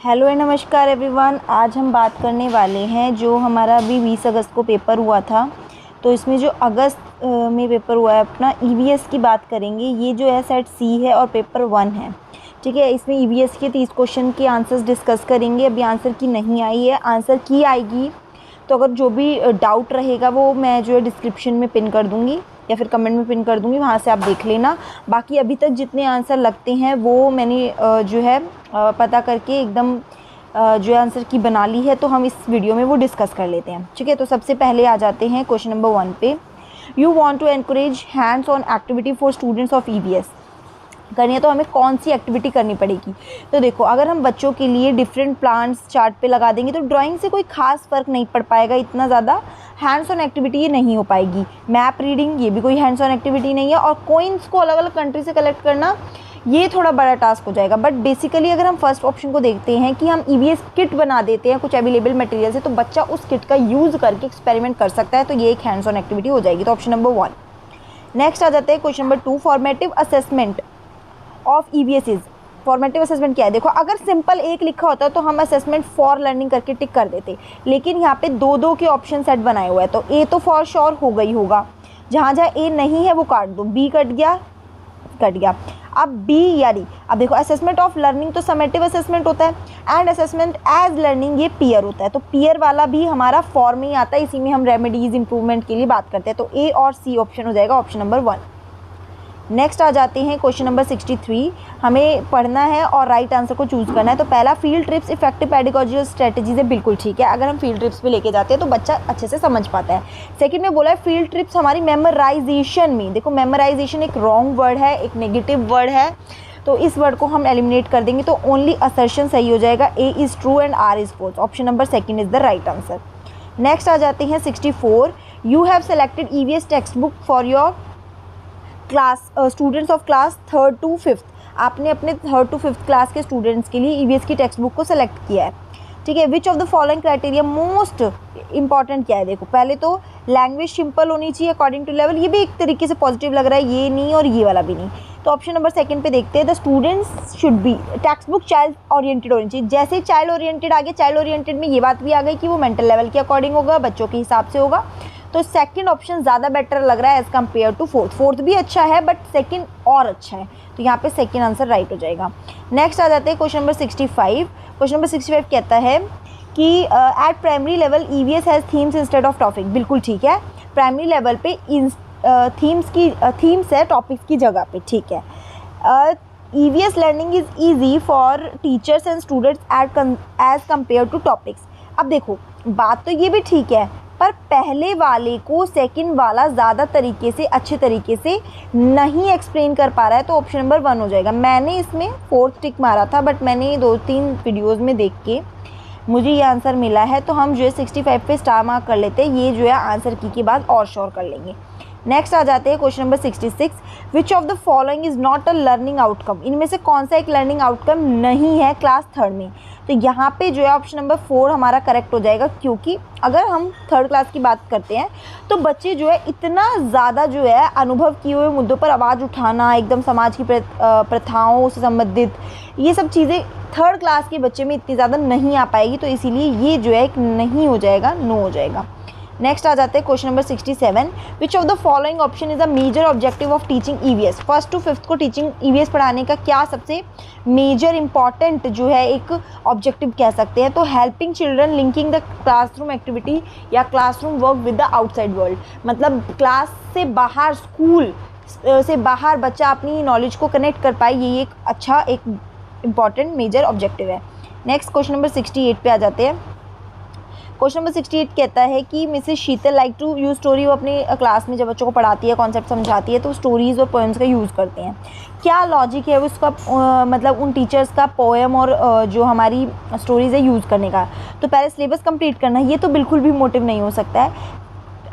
Hello and नमस्कार everyone. आज हम बात करने वाले हैं जो हमारा अभी 20 अगस्त को पेपर हुआ था, तो इसमें जो अगस्त में पेपर हुआ है अपना ईवीएस की बात करेंगे। ये जो है सेट सी है और पेपर 1 है, ठीक है। इसमें ईवीएस के 30 क्वेश्चन के आंसर्स डिस्कस करेंगे। अभी आंसर की नहीं आई है, आंसर की आएगी तो अगर जो भी डाउट रहेगा वो मैं जो है डिस्क्रिप्शन में पिन कर दूँगी या फिर कमेंट में पिन कर दूँगी, वहाँ से आप देख लेना। बाकी अभी तक जितने आंसर लगते हैं वो मैंने जो है पता करके एकदम जो आंसर की बना ली है, तो हम इस वीडियो में वो डिस्कस कर लेते हैं, ठीक है। तो सबसे पहले आ जाते हैं क्वेश्चन नंबर 1 पे। You want to encourage hands on activity for students of EVS. करनी है तो हमें कौन सी एक्टिविटी करनी पड़ेगी। तो देखो, अगर हम बच्चों के लिए डिफरेंट प्लांट्स चार्ट पे लगा देंगे तो ड्राइंग से कोई खास फ़र्क नहीं पड़ पाएगा, इतना ज़्यादा हैंड्स ऑन एक्टिविटी ये नहीं हो पाएगी। मैप रीडिंग ये भी कोई हैंड्स ऑन एक्टिविटी नहीं है, और कॉइन्स को अलग अलग कंट्री से कलेक्ट करना ये थोड़ा बड़ा टास्क हो जाएगा। बट बेसिकली अगर हम फर्स्ट ऑप्शन को देखते हैं कि हम ईवीएस किट बना देते हैं कुछ अवेलेबल मटेरियल से, तो बच्चा उस किट का यूज़ करके एक्सपेरिमेंट कर सकता है, तो ये एक हैंड्स ऑन एक्टिविटी हो जाएगी। तो ऑप्शन नंबर 1। नेक्स्ट आ जाते हैं question number 2। Formative assessment of EVS is. Formative assessment क्या है। देखो, अगर सिंपल एक लिखा होता तो हम असेसमेंट फॉर लर्निंग करके टिक कर देते, लेकिन यहाँ पे दो दो के ऑप्शन सेट बनाए हुए हैं, तो ए तो फॉर श्योर हो गई होगा, जहाँ जहाँ ए नहीं है वो काट दो, बी कट गया, कट गया। अब बी या डी। अब देखो, असेसमेंट ऑफ लर्निंग तो समेटिव असेसमेंट होता है एंड असेसमेंट एज लर्निंग ये पीयर होता है, तो पीयर वाला भी हमारा फॉर में ही आता है, इसी में हम रेमेडीज इंप्रूवमेंट के लिए बात करते हैं। तो ए और सी ऑप्शन हो जाएगा ऑप्शन नंबर 1। नेक्स्ट आ जाते हैं क्वेश्चन नंबर 63। हमें पढ़ना है और राइट आंसर को चूज़ करना है। तो पहला, field trips effective pedagogical strategies है। बिल्कुल ठीक है, अगर हम फील्ड ट्रिप्स पे लेके जाते हैं तो बच्चा अच्छे से समझ पाता है। सेकंड में बोला है फील्ड ट्रिप्स हमारी मेमोराइजेशन में। देखो, मेमोराइजेशन एक रॉन्ग वर्ड है, एक नेगेटिव वर्ड है, तो इस वर्ड को हम एलिमिनेट कर देंगे, तो ओनली असर्शन सही हो जाएगा। A is true and R is false. Option number 2 is the right answer. Next आ जाते हैं 64। You have selected EVS text book for your class students of class 3rd to 5th। आपने अपने 3rd to 5th class के students के लिए EVS की text book को सेलेक्ट किया है, ठीक है। विच of the following criteria most important क्या है। देखो, पहले तो लैंग्वेज सिंपल होनी चाहिए अकॉर्डिंग टू लेवल, ये भी एक तरीके से पॉजिटिव लग रहा है, ये नहीं और ये वाला भी नहीं। तो ऑप्शन नंबर 2 पे देखते हैं। The students should be text book child oriented होनी चाहिए। जैसे चाइल्ड ओरिएंटेड आ गया, चाइल्ड ओरिएंटेड में ये बात भी आ गई कि वो मेंटल लेवल के अकॉर्डिंग होगा, बच्चों के हिसाब से होगा, तो सेकंड ऑप्शन ज़्यादा बेटर लग रहा है as compare to fourth. Fourth भी अच्छा है बट सेकंड और अच्छा है, तो यहाँ पे सेकंड आंसर राइट हो जाएगा। नेक्स्ट आ जाते हैं क्वेश्चन नंबर 65। क्वेश्चन नंबर 65 कहता है कि at primary level EVS has themes instead of topic. बिल्कुल ठीक है, प्राइमरी लेवल पे थीम्स है टॉपिक्स की जगह पे, ठीक है। EVS learning is easy for teachers and students as compare to topics. अब देखो, बात तो ये भी ठीक है, पर पहले वाले को सेकंड वाला ज़्यादा तरीके से, अच्छे तरीके से नहीं एक्सप्लेन कर पा रहा है, तो ऑप्शन नंबर 1 हो जाएगा। मैंने इसमें 4th टिक मारा था, बट मैंने 2-3 वीडियोज़ में देख के मुझे ये आंसर मिला है, तो हम जो है 65 पे स्टार मार्क कर लेते हैं। ये जो है आंसर की के बाद और श्योर कर लेंगे। नेक्स्ट आ जाते हैं question number 66। Which of the following is not a learning outcome. इनमें से कौन सा एक लर्निंग आउटकम नहीं है क्लास 3rd में। तो यहाँ पे जो है ऑप्शन नंबर 4 हमारा करेक्ट हो जाएगा, क्योंकि अगर हम 3rd क्लास की बात करते हैं तो बच्चे जो है इतना ज़्यादा जो है अनुभव किए हुए मुद्दों पर आवाज़ उठाना, एकदम समाज की प्रथाओं से संबंधित ये सब चीज़ें 3rd क्लास के बच्चे में इतनी ज़्यादा नहीं आ पाएगी, तो इसीलिए ये जो है एक नहीं हो जाएगा, नो हो जाएगा। नेक्स्ट आ जाते हैं question number 67। Which of the following option is a major objective of teaching EVS. 1st to 5th को टीचिंग ईवीएस पढ़ाने का क्या सबसे मेजर इंपॉर्टेंट जो है एक ऑब्जेक्टिव कह सकते हैं। तो helping children linking the classroom activity या classroom work with the outside world. मतलब क्लास से बाहर, स्कूल से बाहर बच्चा अपनी नॉलेज को कनेक्ट कर पाए, ये एक अच्छा एक इंपॉर्टेंट मेजर ऑब्जेक्टिव है। नेक्स्ट क्वेश्चन नंबर 68 पे आ जाते हैं। क्वेश्चन नंबर 68 कहता है कि Mrs Sheetal like to use story. वो अपने क्लास में जब बच्चों को पढ़ाती है, कॉन्सेप्ट समझाती है, तो स्टोरीज़ और पोएम्स का यूज़ करते हैं। क्या लॉजिक है उसका, मतलब उन टीचर्स का पोएम और जो हमारी स्टोरीज़ है यूज़ करने का। तो पहले सिलेबस कंप्लीट करना, ये तो बिल्कुल भी मोटिव नहीं हो सकता है।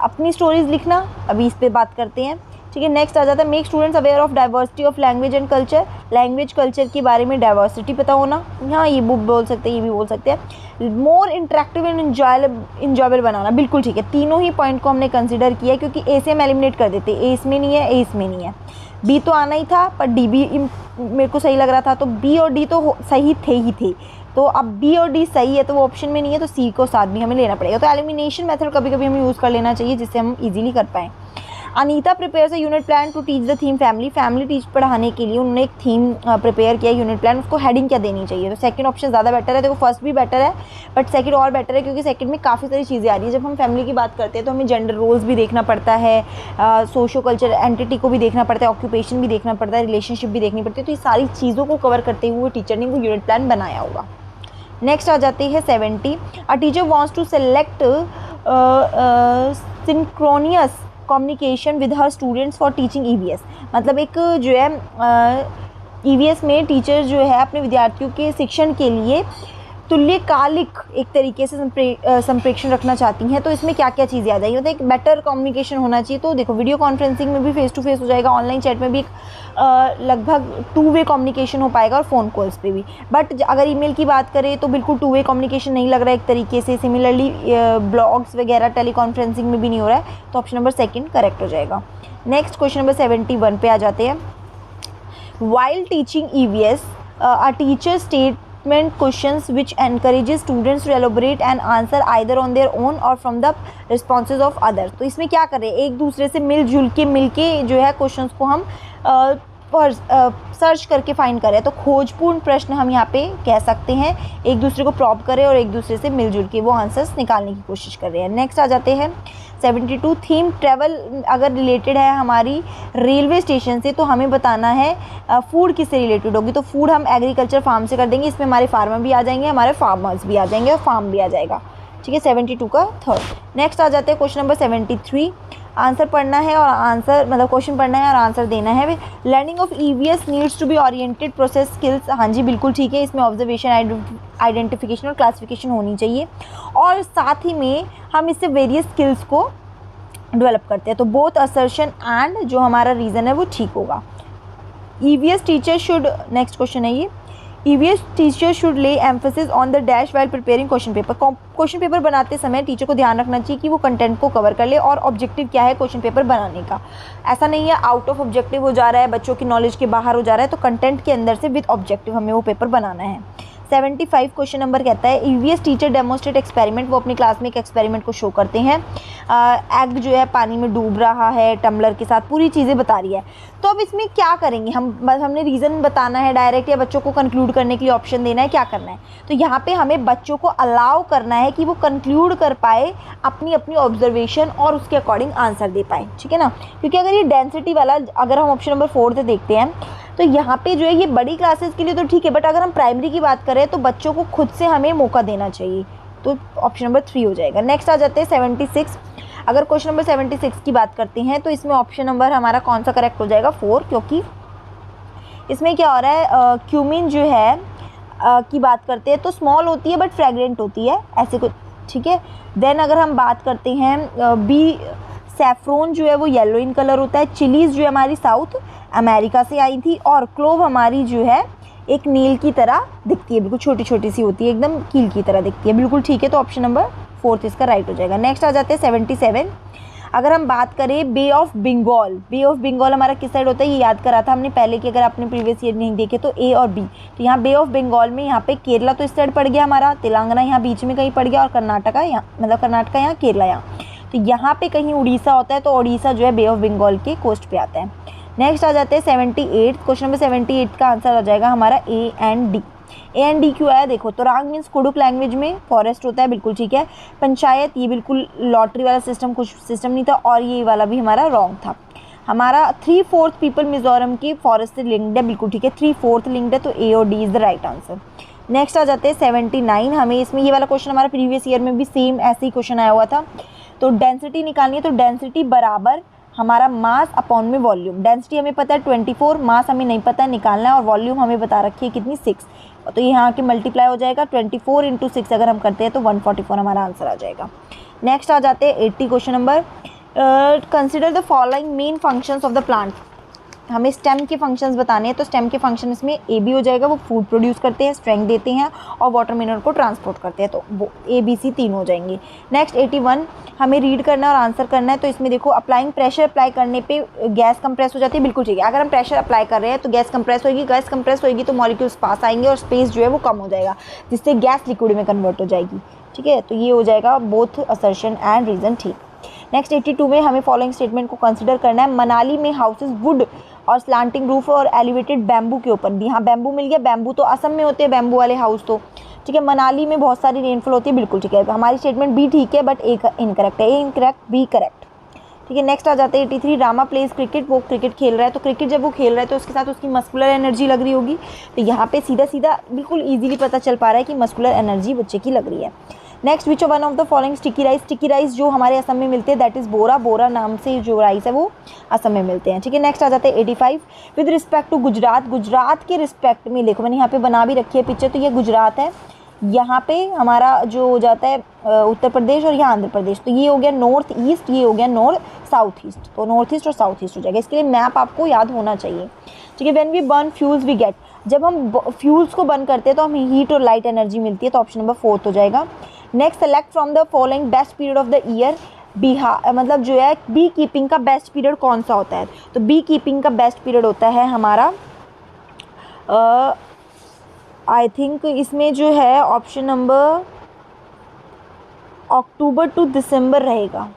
अपनी स्टोरीज़ लिखना, अभी इस पर बात करते हैं, ठीक है। नेक्स्ट आ जाता है make students aware of diversity of language and culture. Language culture के बारे में डाइवर्सिटी पता होना, हाँ ये बुक बोल सकते हैं, ये भी बोल सकते हैं। मोर इंटरेक्टिव एंड इंजॉयबल बनाना, बिल्कुल ठीक है। तीनों ही पॉइंट को हमने कंसिडर किया, क्योंकि ए से हम एलिमिनेट कर देते, ए इसमें नहीं है, ए इसमें नहीं है। बी तो आना ही था, पर डी भी मेरे को सही लग रहा था, तो बी और डी तो सही थे ही थे, तो अब बी और डी सही है तो वो ऑप्शन में नहीं है, तो सी को साथ भी हमें लेना पड़ेगा। तो एलिमिनेशन मेथड कभी कभी हमें यूज़ कर लेना चाहिए जिससे हम इजीली कर पाएँ। Anita prepares a unit plan to teach the theme family. Family teach पढ़ाने के लिए उन्होंने एक थीम प्रिपेयर किया यूनिट प्लान, उसको हेडिंग क्या देनी चाहिए? तो सेकंड ऑप्शन ज़्यादा बेटर है। देखो फर्स्ट भी बेटर है बट सेकंड और बेटर है क्योंकि सेकंड में काफ़ी सारी चीज़ें आ रही है। जब हम फैमिली की बात करते हैं तो हमें जेंडर रोल्स भी देखना पड़ता है, सोशो कल्चर एंटिटी को भी देखना पड़ता है, ऑक्यूपेशन भी देखना पड़ता है, रिलेशनशिप भी देखनी पड़ती है। तो ये सारी चीज़ों को कवर करते हुए टीचर ने वो यूनिट प्लान बनाया होगा। नेक्स्ट आ जाती है 70। A teacher wants to select synchronous communication with her students for teaching EVS. मतलब एक जो है ईवीएस में टीचर जो है अपने विद्यार्थियों के शिक्षण के लिए तुल्यकालिक एक तरीके से संप्रेषण रखना चाहती हैं। तो इसमें क्या क्या चीज़ें आ जाएंगी? मतलब एक बेटर कम्युनिकेशन होना चाहिए। तो देखो वीडियो कॉन्फ्रेंसिंग में भी फेस टू फेस हो जाएगा, ऑनलाइन चैट में भी लगभग 2 वे कम्युनिकेशन हो पाएगा और फ़ोन कॉल्स पे भी। बट अगर ईमेल की बात करें तो बिल्कुल 2 वे कम्युनिकेशन नहीं लग रहा है एक तरीके से। सिमिलरली ब्लॉग्स वगैरह टेली कॉन्फ्रेंसिंग में भी नहीं हो रहा है, तो ऑप्शन नंबर सेकेंड करेक्ट हो जाएगा। नेक्स्ट क्वेश्चन नंबर 71 पे आ जाते हैं। While teaching EVS a teacher statement questions which encourages students to elaborate and answer either on their own or from the responses of others। तो इसमें क्या कर रहे हैं, एक दूसरे से मिलजुल के जो है क्वेश्चंस को हम सर्च करके फाइंड करें। तो खोजपूर्ण प्रश्न हम यहाँ पे कह सकते हैं, एक दूसरे को प्रॉब करें और एक दूसरे से मिलजुल के वो आंसर्स निकालने की कोशिश कर रहे हैं। नेक्स्ट आ जाते हैं 72। थीम ट्रैवल अगर रिलेटेड है हमारी रेलवे स्टेशन से तो हमें बताना है फूड किससे रिलेटेड होगी। तो फूड हम एग्रीकल्चर फार्म से कर देंगे, इसमें हमारे फार्मर भी आ जाएंगे, हमारे फार्मर्स भी आ जाएंगे और फार्म भी आ जाएगा। ठीक है, 72 का थर्ड। नेक्स्ट आ जाते हैं क्वेश्चन नंबर 73। आंसर पढ़ना है और आंसर मतलब क्वेश्चन पढ़ना है और आंसर देना है। Learning of EVS needs to be oriented process skills. हाँ जी बिल्कुल ठीक है, इसमें ऑब्जर्वेशन, आइडेंटिफिकेशन और क्लासिफिकेशन होनी चाहिए और साथ ही में हम इससे वेरियस स्किल्स को डेवलप करते हैं। तो बोथ असर्शन एंड जो हमारा रीज़न है वो ठीक होगा। EVS teacher should, next question है ये, ईवीएस टीचर शुड ले emphasis on the dash while preparing question paper. Question paper बनाते समय टीचर को ध्यान रखना चाहिए कि वो कंटेंट को कवर कर ले और ऑब्जेक्टिव क्या है क्वेश्चन पेपर बनाने का। ऐसा नहीं है आउट ऑफ ऑब्जेक्टिव हो जा रहा है, बच्चों की नॉलेज के बाहर हो जा रहा है, तो कंटेंट के अंदर से विद ऑब्जेक्टिव हमें वो पेपर बनाना है। 75 क्वेश्चन नंबर कहता है ईवीएस टीचर डेमोस्ट्रेट एक्सपेरिमेंट। वो अपनी क्लास में एक एक्सपेरिमेंट को शो करते हैं। एग जो है पानी में डूब रहा है टम्बलर के साथ, पूरी चीज़ें बता रही है। तो अब इसमें क्या करेंगे हमने रीज़न बताना है डायरेक्ट या बच्चों को कंक्लूड करने के लिए ऑप्शन देना है, क्या करना है? तो यहाँ पे हमें बच्चों को अलाउ करना है कि वो कंक्लूड कर पाए अपनी अपनी ऑब्जर्वेशन और उसके अकॉर्डिंग आंसर दे पाए। ठीक है ना, क्योंकि अगर ये डेंसिटी वाला अगर हम ऑप्शन नंबर 4 से देखते हैं तो यहाँ पे जो है ये बड़ी क्लासेस के लिए तो ठीक है, बट अगर हम प्राइमरी की बात करें तो बच्चों को खुद से हमें मौका देना चाहिए, तो ऑप्शन नंबर 3 हो जाएगा। नेक्स्ट आ जाते हैं 76। अगर क्वेश्चन नंबर 76 की बात करते हैं तो इसमें ऑप्शन नंबर हमारा कौन सा करेक्ट हो जाएगा? 4, क्योंकि इसमें क्या हो रहा है क्यूमिन जो है की बात करते हैं तो स्मॉल होती है बट फ्रेगरेंट होती है ऐसे कुछ। ठीक है, देन अगर हम बात करते हैं बी सैफ्रोन जो है वो येलो इन कलर होता है। चिलीज़ जो है हमारी साउथ अमेरिका से आई थी और क्लोव हमारी जो है एक नील की तरह दिखती है, बिल्कुल छोटी छोटी सी होती है, एकदम कील की तरह दिखती है। बिल्कुल ठीक है, तो ऑप्शन नंबर 4 इसका राइट हो जाएगा। नेक्स्ट आ जाते हैं 77। अगर हम बात करें bay of Bengal, bay of Bengal हमारा किस साइड होता है ये याद करा था हमने पहले कि अगर आपने प्रीवियस ईयर नहीं देखे तो ए और बी। तो यहाँ बे ऑफ बंगाल में यहाँ पे केरला तो इस साइड पड़ गया हमारा, तेलंगाना यहाँ बीच में कहीं पड़ गया और कर्नाटका यहाँ मतलब कर्नाटका यहाँ, केरला यहाँ। तो यहाँ पे कहीं उड़ीसा होता है, तो उड़ीसा जो है बे ऑफ बंगाल के कोस्ट पे आता है। नेक्स्ट आ जाते हैं 78। क्वेश्चन नंबर 78 का आंसर आ जाएगा हमारा A and D. A and D क्यों आया देखो, तो रांग मीन्स कुडुक लैंग्वेज में फॉरेस्ट होता है, बिल्कुल ठीक है। पंचायत ये बिल्कुल लॉटरी वाला सिस्टम, कुछ सिस्टम नहीं था, और ये वाला भी हमारा रॉन्ग था। हमारा 3/4 पीपल मिजोरम की फॉरेस्ट से लिंक्ड है, बिल्कुल ठीक है, 3/4 लिंक्ड है, तो ए और D is the right answer. Next आ जाते हैं 79। हमें इसमें ये वाला क्वेश्चन हमारा प्रीवियस ईयर में भी सेम ऐसे ही क्वेश्चन आया हुआ था। तो डेंसिटी निकालनी है, तो डेंसिटी बराबर हमारा मास अपॉन में वॉल्यूम। डेंसिटी हमें पता है 24, मास हमें नहीं पता है निकालना है, और वॉल्यूम हमें बता रखी है कितनी 6। तो यहाँ के मल्टीप्लाई हो जाएगा 24 × 6 अगर हम करते हैं तो 144 हमारा आंसर आ जाएगा। नेक्स्ट आ जाते हैं 80 question number. Consider the following main functions of the plant. हमें स्टेम के फंक्शंस बताने हैं, तो स्टेम के फंक्शन इसमें ए बी हो जाएगा, वो फूड प्रोड्यूस करते हैं, स्ट्रेंथ देते हैं और वाटर मिनरल को ट्रांसपोर्ट करते हैं, तो वो ए बी सी 3 हो जाएंगे। नेक्स्ट 81 हमें रीड करना है और आंसर करना है। तो इसमें देखो, अप्लाइंग प्रेशर अप्लाई करने पे गैस कंप्रेस हो जाती है, बिल्कुल ठीक है। अगर हम प्रेशर अप्लाई कर रहे हैं तो गैस कंप्रेस होगी, गैस कंप्रेस होगी तो मॉलिक्यूल्स पास आएंगे और स्पेस जो है वो कम हो जाएगा, जिससे गैस लिक्विड में कन्वर्ट हो जाएगी, ठीक है। तो ये हो जाएगा बोथ असर्शन एंड रीज़न ठीक। नेक्स्ट 82 में हमें फॉलोइंग स्टेटमेंट को कंसिडर करना है। मनाली में हाउसेज वुड और स्लांटिंग रूफ और एलिवेटेड बैम्बू के ऊपर, यहाँ बैम्बू मिल गया, बैम्बू तो असम में होते हैं बैम्बू वाले हाउस, तो ठीक है। मनाली में बहुत सारी रेनफॉल होती है, बिल्कुल ठीक है। हमारी स्टेटमेंट बी ठीक है, बट ए इनकरेक्ट है, ए इनकरेक्ट, बी करेक्ट, ठीक है। नेक्स्ट आ जाते हैं 83, रामा प्लेज क्रिकेट, वो क्रिकेट खेल रहा है, तो क्रिकेट जब वो खेल रहा है तो उसके साथ उसकी मस्कुलर एनर्जी लग रही होगी, तो यहाँ पे सीधा सीधा बिल्कुल ईजिली पता चल पा रहा है कि मस्कुलर एनर्जी बच्चे की लग रही है। Next, which one of the following sticky rice जो हमारे असम में मिलते हैं, दैट इज़ बोरा नाम से जो राइस है वो असम में मिलते हैं, ठीक है। नेक्स्ट आ जाते हैं 85, विद रिस्पेक्ट टू गुजरात के रिस्पेक्ट में, देखो मैंने यहाँ पे बना भी रखी है पिक्चर, तो ये गुजरात है, यहाँ पे हमारा जो हो जाता है उत्तर प्रदेश और यहाँ आंध्र प्रदेश, तो ये हो गया नॉर्थ ईस्ट, ये हो गया साउथ ईस्ट, तो नॉर्थ ईस्ट और साउथ ईस्ट हो जाएगा। इसके लिए मैप आपको याद होना चाहिए, ठीक है। When we burn fuels we get, जब हम फ्यूल्स को बर्न करते हैं तो हमें हीट और लाइट एनर्जी मिलती है, तो ऑप्शन नंबर 4 हो जाएगा। Next, select from the following best period of the year, Bihar मतलब जो है बी कीपिंग का बेस्ट पीरियड कौन सा होता है, तो बी कीपिंग का बेस्ट पीरियड होता है हमारा आई थिंक इसमें जो है ऑप्शन नंबर अक्टूबर टू दिसंबर रहेगा,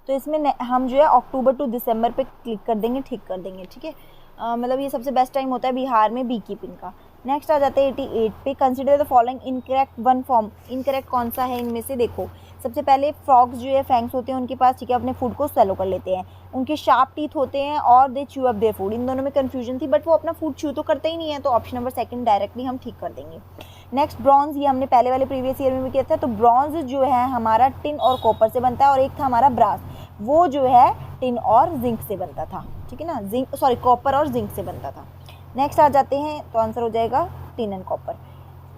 तो इसमें हम जो है अक्टूबर टू दिसंबर पे क्लिक कर देंगे, ठीक कर देंगे, ठीक है। मतलब ये सबसे बेस्ट टाइम होता है बिहार में बी कीपिंग का। नेक्स्ट आ जाते हैं 88 पे, consider the following incorrect one form, incorrect कौन सा है इनमें से, देखो सबसे पहले फ्रॉग्स जो है फैंग्स होते हैं उनके पास, ठीक है, अपने फूड को स्वेलो कर लेते हैं, उनके शार्प टीथ होते हैं और दे च्यू अप देयर फूड, इन दोनों में कन्फ्यूजन थी, बट वो अपना फूड च्यू तो करते ही नहीं है, तो ऑप्शन नंबर 2 डायरेक्टली हम ठीक कर देंगे। नेक्स्ट, ब्रॉन्ज, ये हमने पहले वाले प्रीवियस ईयर में भी किया था, तो ब्रॉन्ज जो है हमारा टिन और कॉपर से बनता है, और एक था हमारा ब्रास, वो जो है टिन और जिंक से बनता था, ठीक है ना, कॉपर और जिंक से बनता था। नेक्स्ट आ जाते हैं, तो आंसर हो जाएगा tin and copper.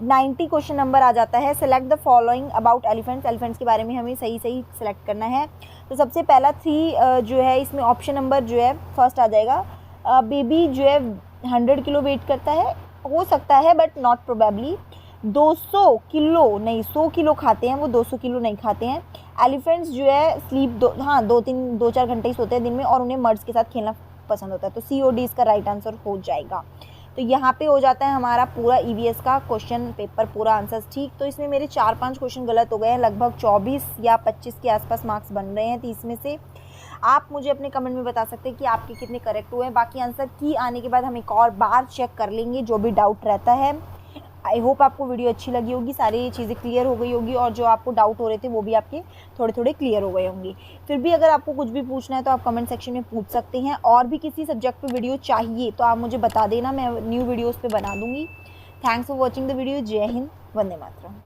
90 question number आ जाता है, select the following about elephants के बारे में हमें सही सेलेक्ट करना है। तो सबसे पहला 3 जो है इसमें ऑप्शन नंबर जो है फर्स्ट आ जाएगा, बेबी जो है 100 किलो वेट करता है, हो सकता है बट नॉट प्रोबेबली, 200 किलो नहीं 100 किलो खाते हैं, वो 200 किलो नहीं खाते हैं। एलिफेंट्स जो है स्लीप 2-4 घंटे ही सोते हैं दिन में, और उन्हें मर्ड्स के साथ खेलना पसंद होता है, तो COD इसका राइट आंसर हो जाएगा। तो यहाँ पे हो जाता है हमारा पूरा EVS का क्वेश्चन पेपर पूरा आंसर ठीक। तो इसमें मेरे 4-5 क्वेश्चन गलत हो गए हैं, लगभग 24 या 25 के आसपास मार्क्स बन रहे हैं 30 में से। आप मुझे अपने कमेंट में बता सकते हैं कि आपके कितने करेक्ट हुए हैं। बाकी आंसर की आने के बाद हम एक और बार चेक कर लेंगे जो भी डाउट रहता है। आई होप आपको वीडियो अच्छी लगी होगी, सारी चीज़ें क्लियर हो गई होगी, और जो आपको डाउट हो रहे थे वो भी आपके थोड़े क्लियर हो गए होंगे। फिर भी अगर आपको कुछ भी पूछना है तो आप कमेंट सेक्शन में पूछ सकते हैं, और भी किसी सब्जेक्ट पे वीडियो चाहिए तो आप मुझे बता देना, मैं न्यू वीडियोज़ पे बना दूँगी। Thanks for watching the video. जय हिंद, वंदे मातरम।